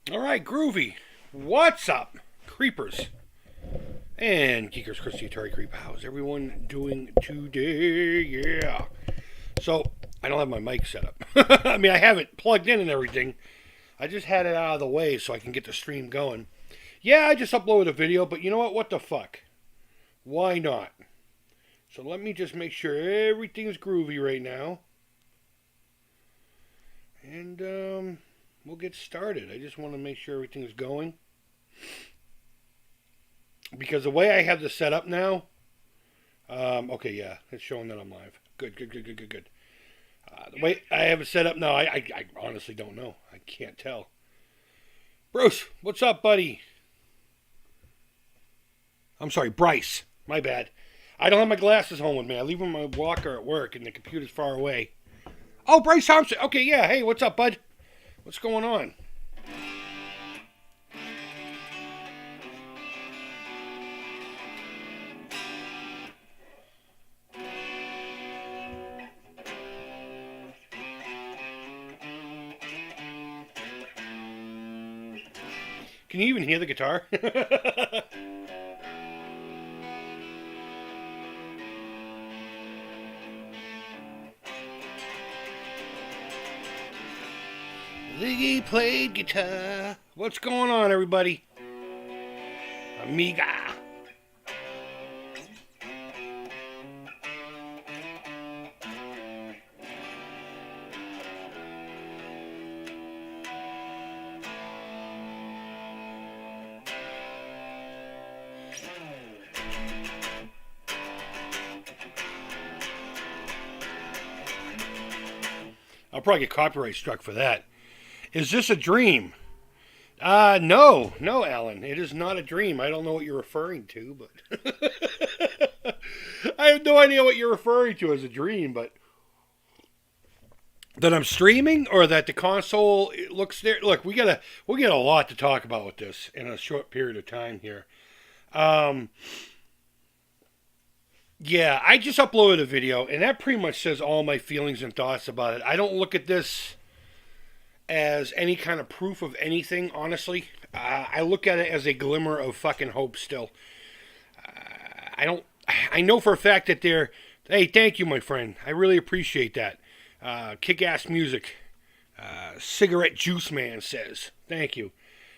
All right, groovy. What's up, creepers and geekers? Chris the Atari Creep. How's everyone doing today? Yeah. So I don't have my mic set up. I mean, I have it plugged in and everything. I just had it out of the way so I can get the stream going. Yeah, I just uploaded a video, but you know what? What the fuck? Why not? So let me just make sure everything's groovy right now, and we'll get started. I just want to make sure everything's going. Because the way I have this set up now, okay, yeah, it's showing that I'm live. Good. The way I have it set up now, I honestly don't know. I can't tell. Bruce, what's up, buddy? I'm sorry, Bryce. My bad. I don't have my glasses home with me. I leave them in my walker at work, and the computer's far away. Oh, Bryce Thompson. Okay, yeah. Hey, what's up, bud? What's going on? Can you even hear the guitar? Ziggy played guitar. What's going on, everybody? Amiga. I'll probably get copyright struck for that. Is this a dream? No, Alan. It is not a dream. I don't know what you're referring to, but I have no idea what you're referring to as a dream. But that I'm streaming, or that the console looks there. Look, we got a lot to talk about with this in a short period of time here. Um, yeah, I just uploaded a video, and that pretty much says all my feelings and thoughts about it. I don't look at this as any kind of proof of anything, honestly. I look at it as a glimmer of fucking hope still. I don't. I know for a fact that they're. Hey, thank you, my friend. I really appreciate that. Kick-ass music. Cigarette Juice Man says, "Thank you."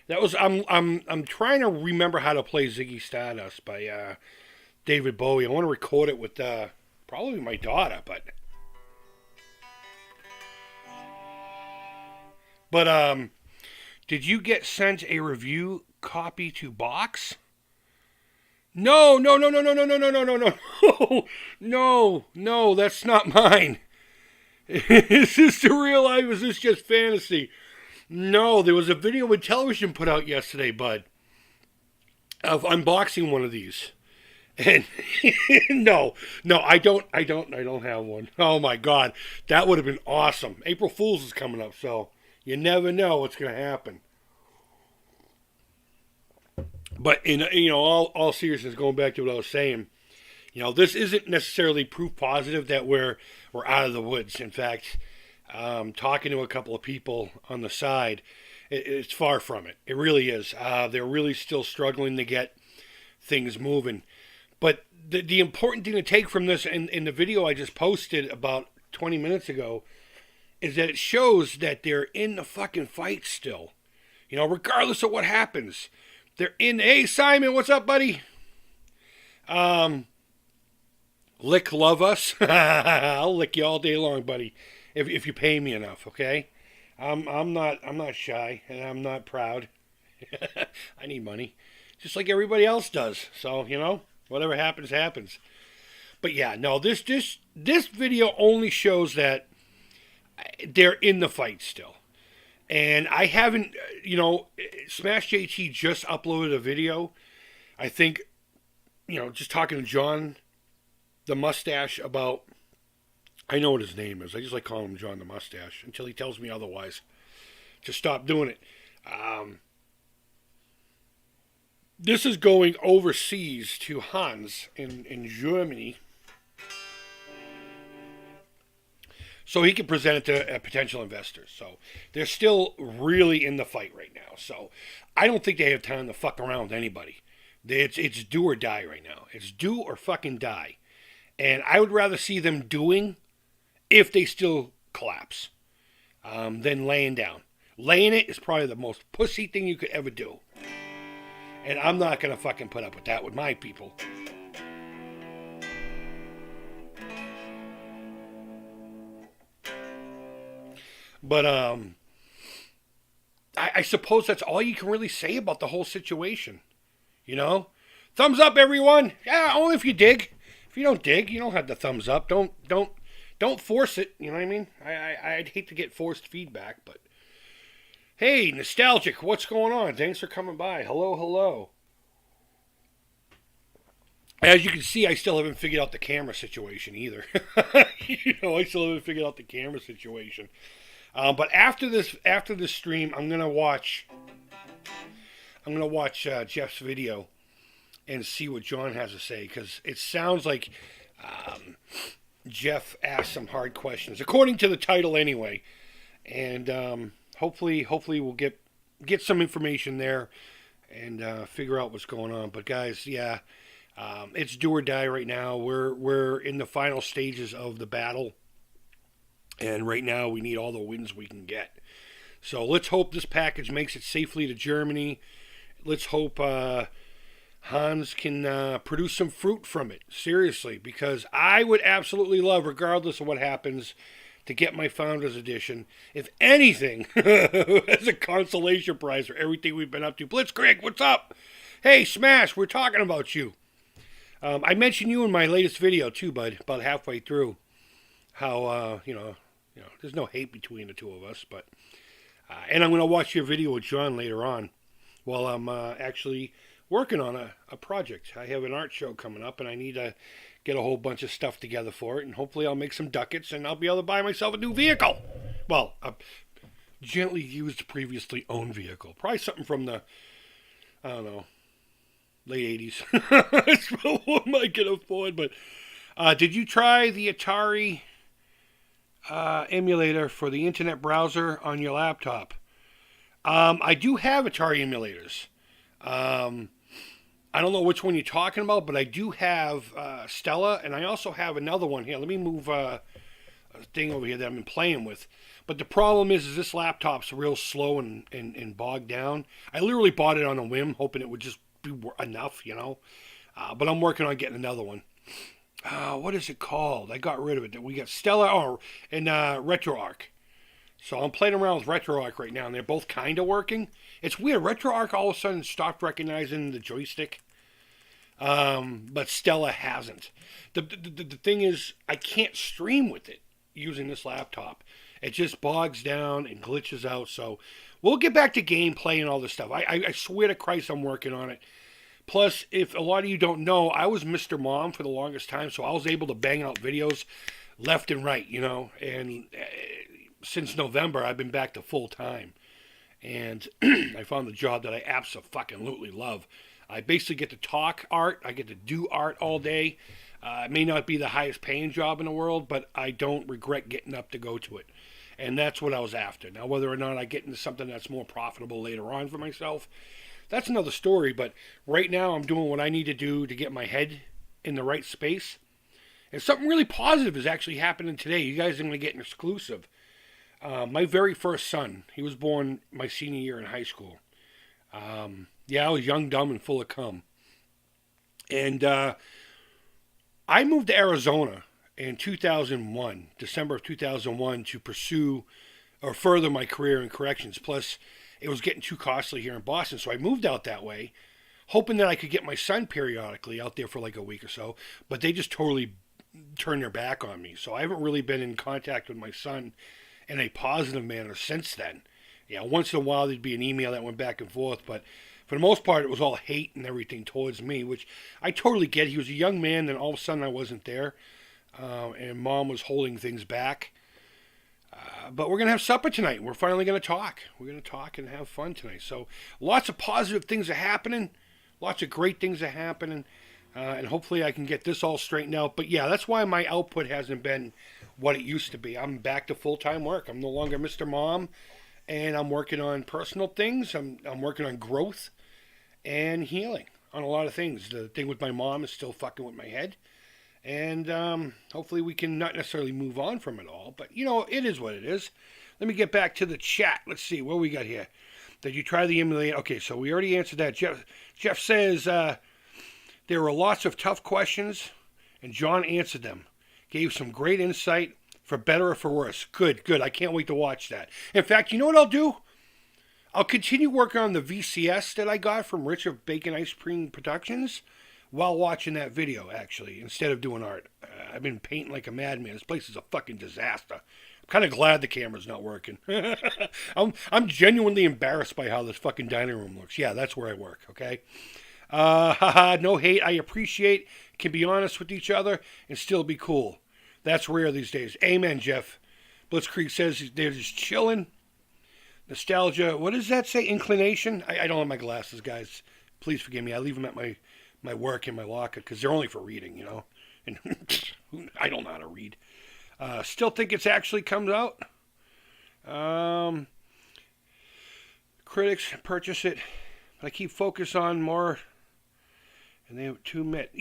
That was. I'm trying to remember how to play Ziggy Stardust by David Bowie. I want to record it with probably my daughter, but did you get sent a review copy to box? No, no, that's not mine. Is this the real life? Is this just fantasy? No, there was a video with television put out yesterday, bud, of unboxing one of these. And no, I don't have one. Oh my God, that would have been awesome. April Fool's is coming up, so you never know what's going to happen. But in all seriousness, going back to what I was saying, this isn't necessarily proof positive that we're out of the woods. In fact, talking to a couple of people on the side, it's far from it. It really is. They're really still struggling to get things moving. But the important thing to take from this in the video I just posted about 20 minutes ago is that it shows that they're in the fucking fight still. Regardless of what happens. They're in. Hey, Simon, what's up, buddy? Lick love us. I'll lick you all day long, buddy, if you pay me enough, okay? I'm not shy, and I'm not proud. I need money, just like everybody else does. So, whatever happens, happens. But yeah, no, this video only shows that they're in the fight still. And I haven't, Smash JT just uploaded a video. I think, just talking to John the Mustache about, I know what his name is. I just like calling him John the Mustache until he tells me otherwise. To stop doing it. This is going overseas to Hans in Germany. so he can present it to potential investors. So they're still really in the fight right now. So I don't think they have time to fuck around with anybody. It's do or die right now. It's do or fucking die. And I would rather see them doing if they still collapse than laying down. Laying it is probably the most pussy thing you could ever do. And I'm not going to fucking put up with that with my people. But I suppose that's all you can really say about the whole situation. You know? Thumbs up, everyone! Yeah, only if you dig. If you don't dig, you don't have the thumbs up. Don't force it. You know what I mean? I'd hate to get forced feedback, but hey, Nostalgic, what's going on? Thanks for coming by. Hello, hello. As you can see, I still haven't figured out the camera situation either. I still haven't figured out the camera situation. But after this stream, I'm gonna watch Jeff's video and see what John has to say, because it sounds like Jeff asked some hard questions, according to the title anyway. And hopefully we'll get some information there and figure out what's going on. But guys, yeah, it's do or die right now. We're in the final stages of the battle, and right now we need all the wins we can get. So let's hope this package makes it safely to Germany. Let's hope Hans can produce some fruit from it, seriously, because I would absolutely love, regardless of what happens, to get my Founders Edition. If anything, as a consolation prize for everything we've been up to. Blitzkrieg, what's up? Hey, Smash, we're talking about you. I mentioned you in my latest video too, bud, about halfway through. How, there's no hate between the two of us, but... and I'm going to watch your video with John later on while I'm actually working on a project. I have an art show coming up, and I need to get a whole bunch of stuff together for it, and hopefully I'll make some ducats, and I'll be able to buy myself a new vehicle. Well, a gently used, previously owned vehicle. Probably something from the, I don't know, late 80s. That's what I can afford. But did you try the Atari emulator for the internet browser on your laptop? I do have Atari emulators. I don't know which one you're talking about, but I do have Stella, and I also have another one here. Let me move a thing over here that I've been playing with. But the problem is this laptop's real slow and bogged down. I literally bought it on a whim, hoping it would just be enough, But I'm working on getting another one. What is it called? I got rid of it. We got Stella and RetroArch. So I'm playing around with RetroArch right now, and they're both kind of working. It's weird. RetroArch all of a sudden stopped recognizing the joystick, but Stella hasn't. The thing is, I can't stream with it using this laptop. It just bogs down and glitches out. So we'll get back to gameplay and all this stuff. I swear to Christ I'm working on it. Plus, if a lot of you don't know, I was Mr. Mom for the longest time, so I was able to bang out videos left and right, and since November, I've been back to full time. And I found a job that I absolutely love. I basically get to talk art. I get to do art all day. It may not be the highest paying job in the world, but I don't regret getting up to go to it. And that's what I was after. Now, whether or not I get into something that's more profitable later on for myself, that's another story. But right now, I'm doing what I need to do to get my head in the right space. And something really positive is actually happening today. You guys are going to get an exclusive. My very first son, he was born my senior year in high school. I was young, dumb, and full of cum. And I moved to Arizona in 2001, December of 2001, to pursue or further my career in corrections. Plus, it was getting too costly here in Boston, so I moved out that way, hoping that I could get my son periodically out there for like a week or so. But they just totally turned their back on me. So I haven't really been in contact with my son in a positive manner since then. Once in a while there'd be an email that went back and forth, but for the most part it was all hate and everything towards me, which I totally get. He was a young man, and all of a sudden I wasn't there, and Mom was holding things back. But we're going to have supper tonight. We're finally going to talk. We're going to talk and have fun tonight. So lots of positive things are happening. Lots of great things are happening. And hopefully I can get this all straightened out. But yeah, that's why my output hasn't been what it used to be. I'm back to full time work. I'm no longer Mr. Mom, and I'm working on personal things. I'm working on growth and healing on a lot of things. The thing with my mom is still fucking with my head. And hopefully we can not necessarily move on from it all. But, it is what it is. Let me get back to the chat. Let's see, what we got here? Did you try the emulator? Okay, so we already answered that. Jeff says there were lots of tough questions, and John answered them. Gave some great insight, for better or for worse. Good. I can't wait to watch that. In fact, you know what I'll do? I'll continue working on the VCS that I got from Rich of Bacon Ice Cream Productions while watching that video, actually, instead of doing art. I've been painting like a madman. This place is a fucking disaster. I'm kind of glad the camera's not working. I'm genuinely embarrassed by how this fucking dining room looks. Yeah, that's where I work, okay? No hate. I appreciate, can be honest with each other and still be cool. That's rare these days. Amen, Jeff. Blitzkrieg says they're just chilling. Nostalgia. What does that say? Inclination? I don't have my glasses, guys. Please forgive me. I leave them at my work in my locker because they're only for reading, And I don't know how to read. Still think it's actually comes out. Critics purchase it, but I keep focus on more. And they have two met.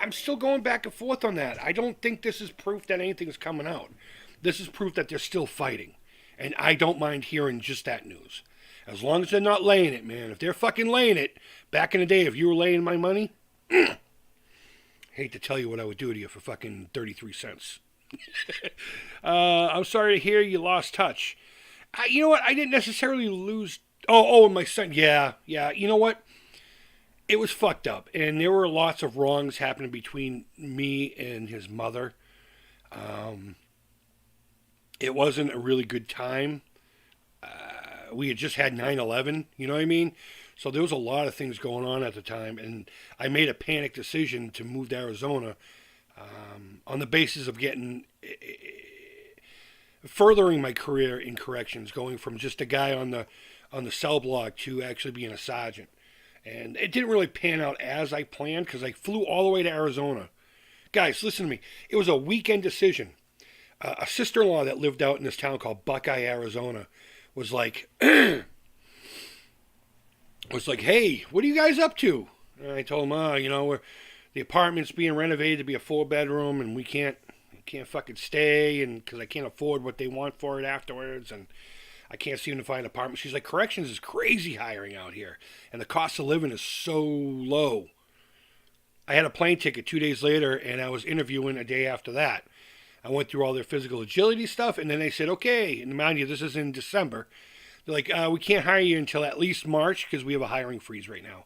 I'm still going back and forth on that. I don't think this is proof that anything's coming out. This is proof that they're still fighting. And I don't mind hearing just that news. As long as they're not laying it, man. If they're fucking laying it, back in the day, if you were laying my money, hate to tell you what I would do to you for fucking 33 cents. I'm sorry to hear you lost touch. You know what? I didn't necessarily lose. Oh, my son. Yeah. You know what? It was fucked up. And there were lots of wrongs happening between me and his mother. It wasn't a really good time. We had just had 9/11, you know what I mean? So there was a lot of things going on at the time, and I made a panic decision to move to Arizona on the basis of furthering my career in corrections, going from just a guy on the cell block to actually being a sergeant. And it didn't really pan out as I planned because I flew all the way to Arizona. Guys, listen to me. It was a weekend decision. A sister-in-law that lived out in this town called Buckeye, Arizona, was like, hey, what are you guys up to? And I told him, the apartment's being renovated to be a 4-bedroom, and we can't fucking stay, and because I can't afford what they want for it afterwards, and I can't seem to find an apartment. She's like, corrections is crazy hiring out here, and the cost of living is so low. I had a plane ticket 2 days later, and I was interviewing a day after that. I went through all their physical agility stuff, and then they said, okay, and mind you, this is in December. They're like, we can't hire you until at least March because we have a hiring freeze right now.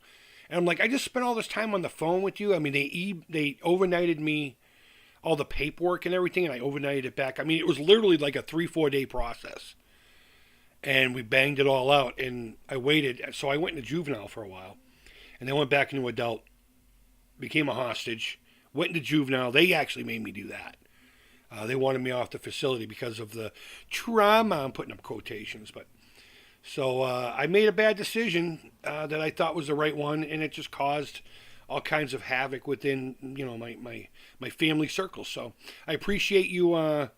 And I'm like, I just spent all this time on the phone with you. I mean, they overnighted me all the paperwork and everything, and I overnighted it back. I mean, it was literally like a 3-4 day process. And we banged it all out, and I waited. So I went into juvenile for a while, and then went back into adult, became a hostage, went into juvenile. They actually made me do that. They wanted me off the facility because of the trauma. I'm putting up quotations, but so I made a bad decision that I thought was the right one, and it just caused all kinds of havoc within my family circle. So I appreciate you.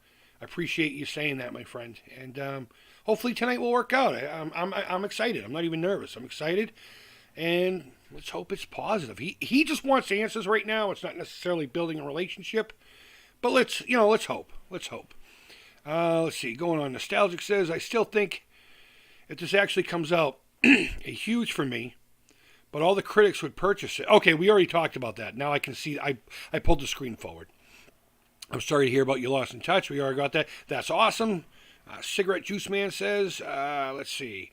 Saying that, my friend, and hopefully tonight will work out. I'm excited. I'm not even nervous. I'm excited, and let's hope it's positive. He just wants answers right now. It's not necessarily building a relationship. But let's hope. Let's hope. Let's see. Going on. Nostalgic says, I still think if this actually comes out, a huge for me, but all the critics would purchase it. Okay, we already talked about that. Now I can see. I pulled the screen forward. I'm sorry to hear about you lost in touch. We already got that. That's awesome. Cigarette Juice Man says, let's see.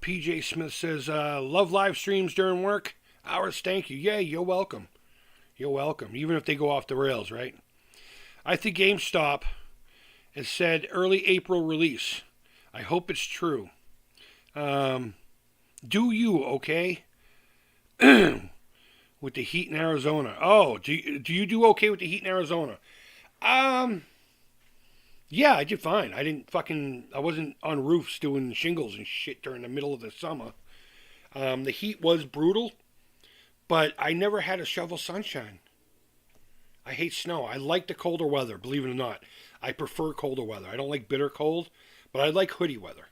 PJ Smith says, love live streams during work. Hours, thank you. Yeah, you're welcome. You're welcome. Even if they go off the rails, right? I think GameStop has said early April release. I hope it's true. Do you, okay? With the heat in Arizona. Oh, do you do okay with the heat in Arizona? Yeah, I did fine. I wasn't on roofs doing shingles and shit during the middle of the summer. The heat was brutal, but I never had to shovel sunshine. I hate snow. I like the colder weather, believe it or not. I prefer colder weather. I don't like bitter cold, but I like hoodie weather.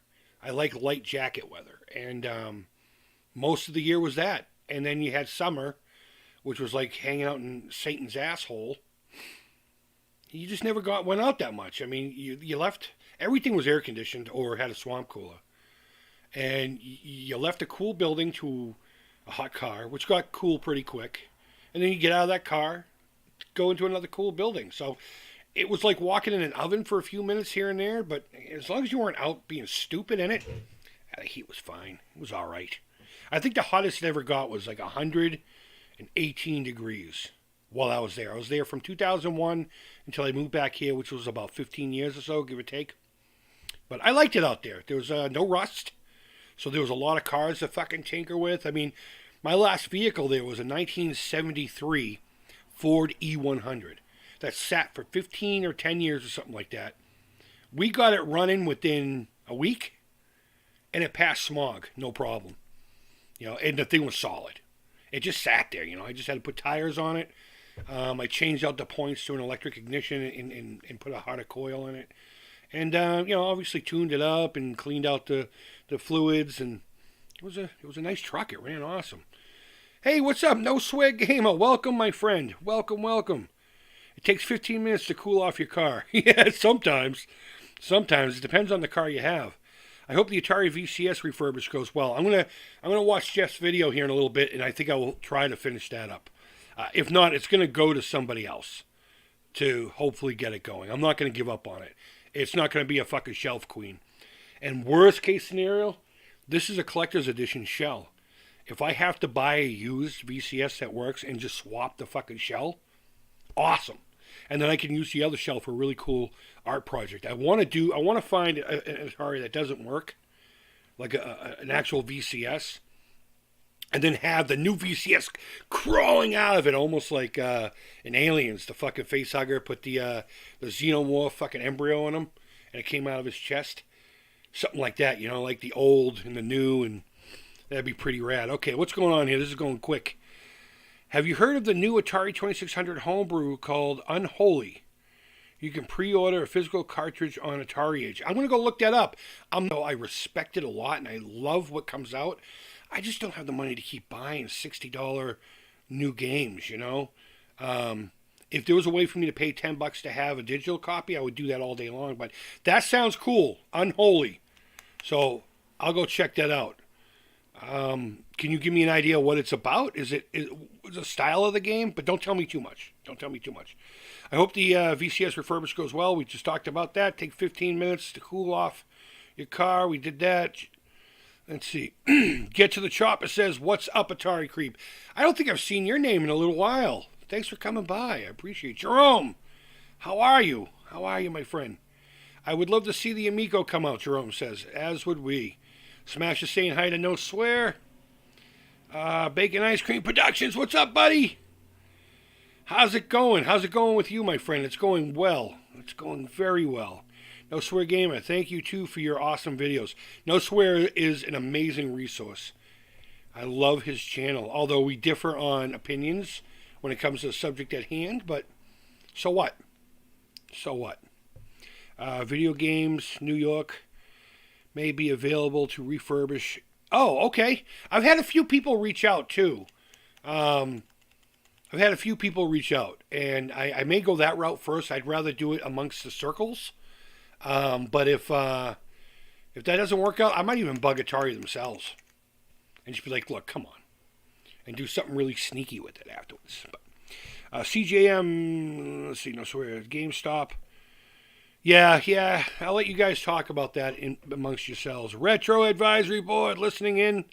I like light jacket weather. And most of the year was that. And then you had summer, which was like hanging out in Satan's asshole. You just never went out that much. I mean, you left, everything was air conditioned or had a swamp cooler. And you left a cool building to a hot car, which got cool pretty quick. And then you get out of that car, go into another cool building. So it was like walking in an oven for a few minutes here and there, but as long as you weren't out being stupid in it, the heat was fine. It was all right. I think the hottest it ever got was like 118 degrees while I was there. I was there from 2001 until I moved back here, which was about 15 years or so, give or take. But I liked it out there. There was no rust, so there was a lot of cars to fucking tinker with. I mean, my last vehicle there was a 1973 Ford E100 that sat for 15 or 10 years or something like that. We got it running within a week, and it passed smog, no problem. And the thing was solid. It just sat there, I just had to put tires on it. I changed out the points to an electric ignition and put a harder coil in it. And, obviously tuned it up and cleaned out the fluids, and it was a nice truck. It ran awesome. Hey, what's up? No Swag Gamer. Welcome, my friend. Welcome. It takes 15 minutes to cool off your car. Yeah, sometimes. It depends on the car you have. I hope the Atari VCS refurbish goes well. I'm gonna watch Jeff's video here in a little bit, and I think I will try to finish that up. If not, it's gonna go to somebody else to hopefully get it going. I'm not gonna give up on it. It's not gonna be a fucking shelf queen. And worst case scenario, this is a collector's edition shell. If I have to buy a used VCS that works and just swap the fucking shell, awesome. And then I can use the other shell for a really cool art project. I want to find an Atari that doesn't work, like an actual VCS, and then have the new VCS crawling out of it, almost like in Aliens, the fucking facehugger put the xenomorph fucking embryo in him, and it came out of his chest. Something like that, like the old and the new, and that'd be pretty rad. Okay, what's going on here? This is going quick. Have you heard of the new Atari 2600 homebrew called Unholy? You can pre-order a physical cartridge on Atari Age. I'm going to go look that up. I respect it a lot, and I love what comes out. I just don't have the money to keep buying $60 new games, If there was a way for me to pay $10 to have a digital copy, I would do that all day long. But that sounds cool. Unholy. So I'll go check that out. Can you give me an idea what it's about? Is it the style of the game? But don't tell me too much. I hope the VCS refurbish goes well. We just talked about that. Take 15 minutes to cool off your car. We did that. Let's see. Get to the chop. It says, what's up, Atari Creep? I don't think I've seen your name in a little while. Thanks for coming by. I appreciate it. Jerome, how are you? How are you, my friend? I would love to see the Amico come out, Jerome says. As would we. Smash is saying hi to No Swear. Bacon Ice Cream Productions, what's up, buddy? How's it going? How's it going with you, my friend? It's going well. It's going very well. No Swear Gamer, thank you, too, for your awesome videos. No Swear is an amazing resource. I love his channel, although we differ on opinions when it comes to the subject at hand, but so what? Video games, New York, may be available to refurbish. Oh, okay. I've had a few people reach out, too. And I may go that route first. I'd rather do it amongst the circles. But if that doesn't work out, I might even bug Atari themselves. And just be like, look, come on. And do something really sneaky with it afterwards. But, CJM, let's see, No Swear, GameStop. Yeah, I'll let you guys talk about that amongst yourselves. Retro Advisory Board, listening in,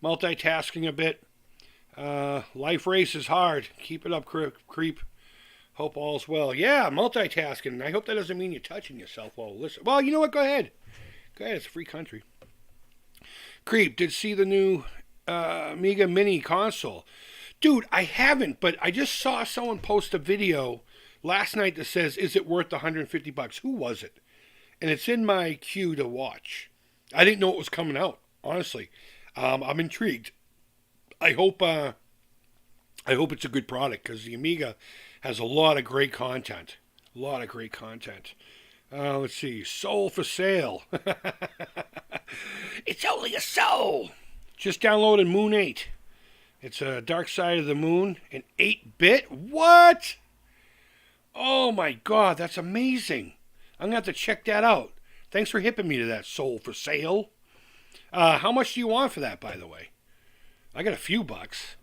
multitasking a bit. Life race is hard. Keep it up, Creep. Hope all's well. Yeah, multitasking. I hope that doesn't mean you're touching yourself while listening. Well, you know what? Go ahead. It's a free country. Creep, did see the new Amiga Mini console. Dude, I haven't, but I just saw someone post a video last night that says, is it worth $150? Who was it? And it's in my queue to watch. I didn't know it was coming out, honestly. I'm intrigued. I hope I hope it's a good product because the Amiga has a lot of great content. A lot of great content. Let's see. Soul for sale. It's only a soul. Just downloaded Moon 8. It's a Dark Side of the Moon, an 8-bit. What? Oh my God, that's amazing. I'm going to have to check that out. Thanks for hipping me to that, Soul for sale. How much do you want for that, by the way? I got a few bucks.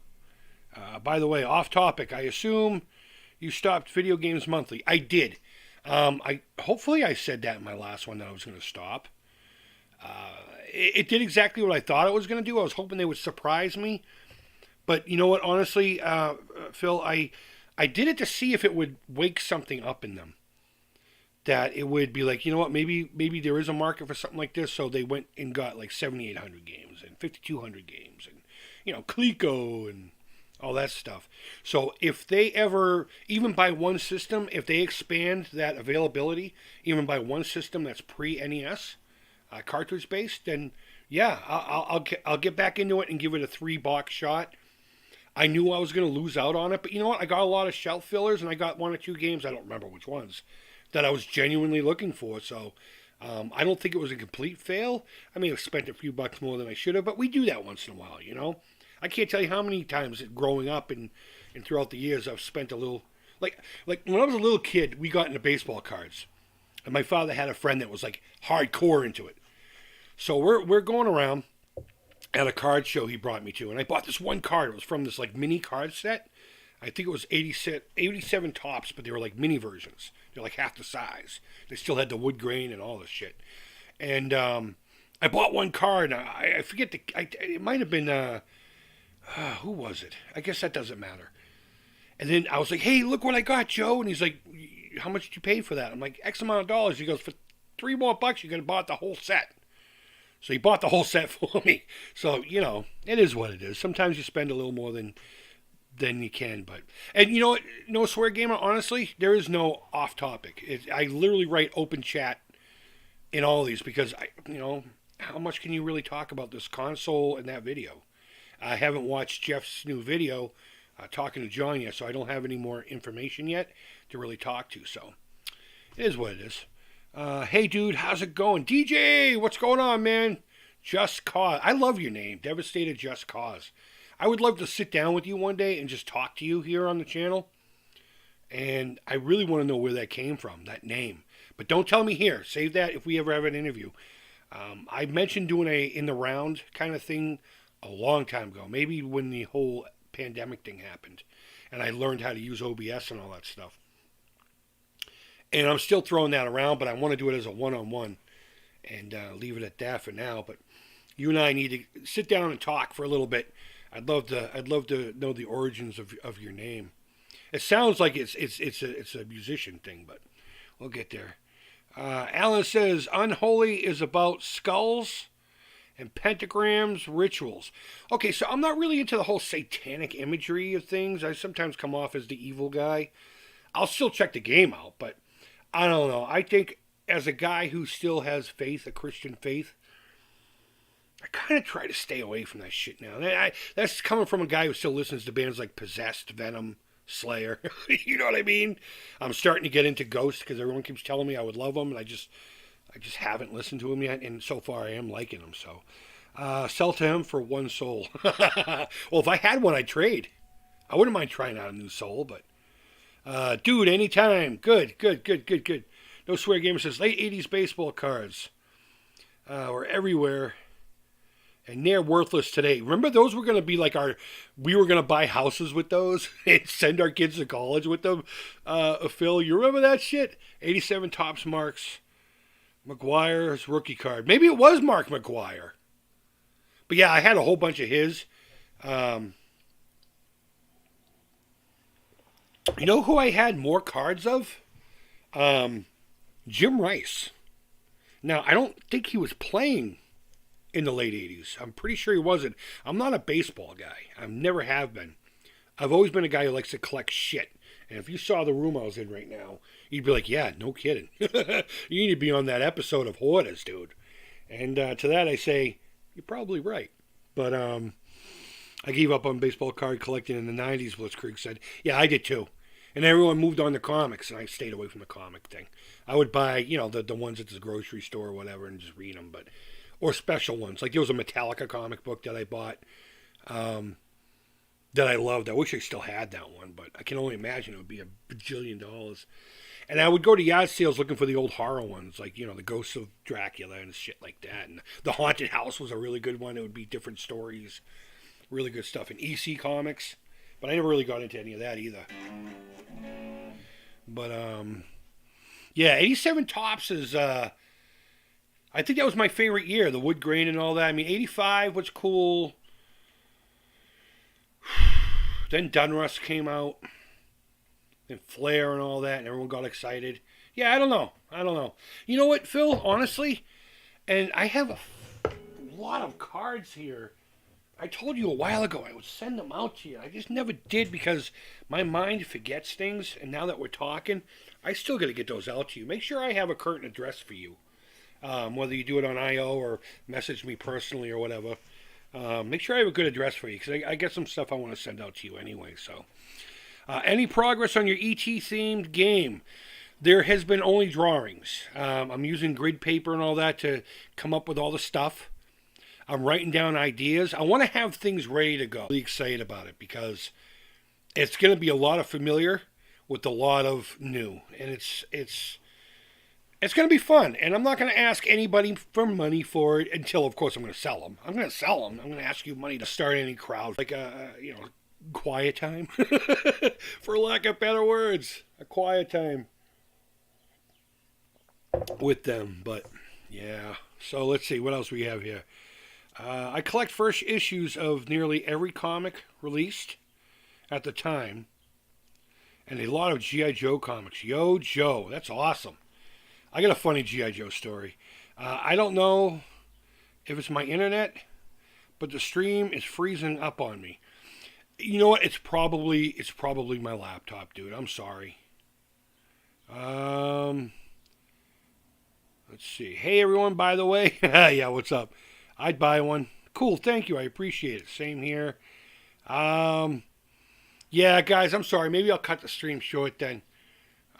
By the way, off topic, I assume you stopped Video Games Monthly. I did. Hopefully I said that in my last one that I was going to stop. It did exactly what I thought it was going to do. I was hoping they would surprise me. But you know what? Honestly, Phil, I did it to see if it would wake something up in them. That it would be like, you know what? Maybe there is a market for something like this. So they went and got like 7,800 games and 5,200 games and, Clico and all that stuff. So if they ever, even by one system, if they expand that availability, even by one system that's pre-NES, cartridge based, then yeah, I'll get back into it and give it a 3-box shot. I knew I was going to lose out on it, but you know what? I got a lot of shelf fillers, and I got 1 or 2 games, I don't remember which ones, that I was genuinely looking for. So I don't think it was a complete fail. I may have spent a few bucks more than I should have, but we do that once in a while, I can't tell you how many times growing up and throughout the years I've spent a little, like when I was a little kid, we got into baseball cards, and my father had a friend that was like hardcore into it. So we're going around at a card show he brought me to, and I bought this one card. It was from this like mini card set. I think it was 87 tops, but they were like mini versions. They're like half the size. They still had the wood grain and all this shit. And I bought one card. I forget it might have been who was it? I guess that doesn't matter. And then I was like, "Hey, look what I got, Joe." And he's like, "How much did you pay for that?" I'm like, "X amount of dollars." He goes, "For $3 more, you could have bought the whole set." So he bought the whole set for me. So, it is what it is. Sometimes you spend a little more than you can. But and you know what? No swear gamer, honestly, there is no off topic. I literally write open chat in all of these because, how much can you really talk about this console and that video? I haven't watched Jeff's new video talking to John yet, so I don't have any more information yet to really talk to. So it is what it is. Hey dude, how's it going? DJ, what's going on, man? Just Cause. I love your name. Devastated Just Cause. I would love to sit down with you one day and just talk to you here on the channel. And I really want to know where that came from, that name. But don't tell me here. Save that if we ever have an interview. I mentioned doing a in the round kind of thing a long time ago. Maybe when the whole pandemic thing happened. And I learned how to use OBS and all that stuff. And I'm still throwing that around, but I want to do it as a one-on-one and leave it at that for now. But you and I need to sit down and talk for a little bit. I'd love to know the origins of your name. It sounds like it's a musician thing, but we'll get there. Alan says Unholy is about skulls and pentagrams, rituals. Okay, so I'm not really into the whole satanic imagery of things. I sometimes come off as the evil guy. I'll still check the game out, but I don't know. I think as a guy who still has faith, a Christian faith, I kind of try to stay away from that shit now. That's coming from a guy who still listens to bands like Possessed, Venom, Slayer. You know what I mean? I'm starting to get into Ghost because everyone keeps telling me I would love them, and I just haven't listened to them yet. And so far, I am liking them. So, sell to him for 1 soul. Well, if I had one, I'd trade. I wouldn't mind trying out a new soul, but. Dude, anytime. Good. No Swear Gamer says, late 80s baseball cards were everywhere, and they're worthless today. Remember, those were going to be like we were going to buy houses with those and send our kids to college with them. Phil, you remember that shit? 87 Topps Marks, McGuire's rookie card. Maybe it was Mark McGuire. But yeah, I had a whole bunch of his. You know who I had more cards of? Jim Rice. Now, I don't think he was playing in the late 80s. I'm pretty sure he wasn't. I'm not a baseball guy. I never have been. I've always been a guy who likes to collect shit. And if you saw the room I was in right now, you'd be like, yeah, no kidding. You need to be on that episode of Hoarders, dude. And to that I say, you're probably right. But I gave up on baseball card collecting in the 90s, Blitzkrieg said. Yeah, I did too. And everyone moved on to comics, and I stayed away from the comic thing. I would buy, the ones at the grocery store or whatever and just read them, or special ones. Like there was a Metallica comic book that I bought that I loved. I wish I still had that one, but I can only imagine it would be a bajillion dollars. And I would go to yard sales looking for the old horror ones, like, the Ghosts of Dracula and shit like that. And the Haunted House was a really good one. It would be different stories, really good stuff. And EC Comics, but I never really got into any of that either. But, yeah, 87 Tops is, I think that was my favorite year, the wood grain and all that. I mean, 85 was cool. Then Dunruss came out. And Flair and all that, and everyone got excited. Yeah, I don't know. You know what, Phil? Honestly, and I have a lot of cards here. I told you a while ago I would send them out to you. I just never did because my mind forgets things, and now that we're talking, I still got to get those out to you. Make sure I have a current address for you, whether you do it on I.O. or message me personally or whatever. Make sure I have a good address for you because I got some stuff I want to send out to you anyway, so... any progress on your ET themed game? There has been only drawings. I'm using grid paper and all that to come up with all the stuff. I'm writing down ideas. I want to have things ready to go. I'm really excited about it because it's going to be a lot of familiar with a lot of new, and it's going to be fun. And I'm not going to ask anybody for money for it until, of course, I'm going to sell them. I'm going to sell them. I'm going to ask you money to start any crowd, like quiet time, for lack of better words, a quiet time with them. But yeah, so let's see what else we have here. I collect first issues of nearly every comic released at the time, and a lot of G.I. Joe comics. Yo, Joe, that's awesome. I got a funny G.I. Joe story. I don't know if it's my internet, but the stream is freezing up on me. You know what? It's probably my laptop, dude. I'm sorry. Let's see. Hey, everyone, by the way. Yeah, what's up? I'd buy one. Cool, thank you. I appreciate it. Same here. Yeah, guys, I'm sorry. Maybe I'll cut the stream short then.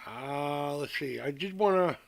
Let's see. I did want to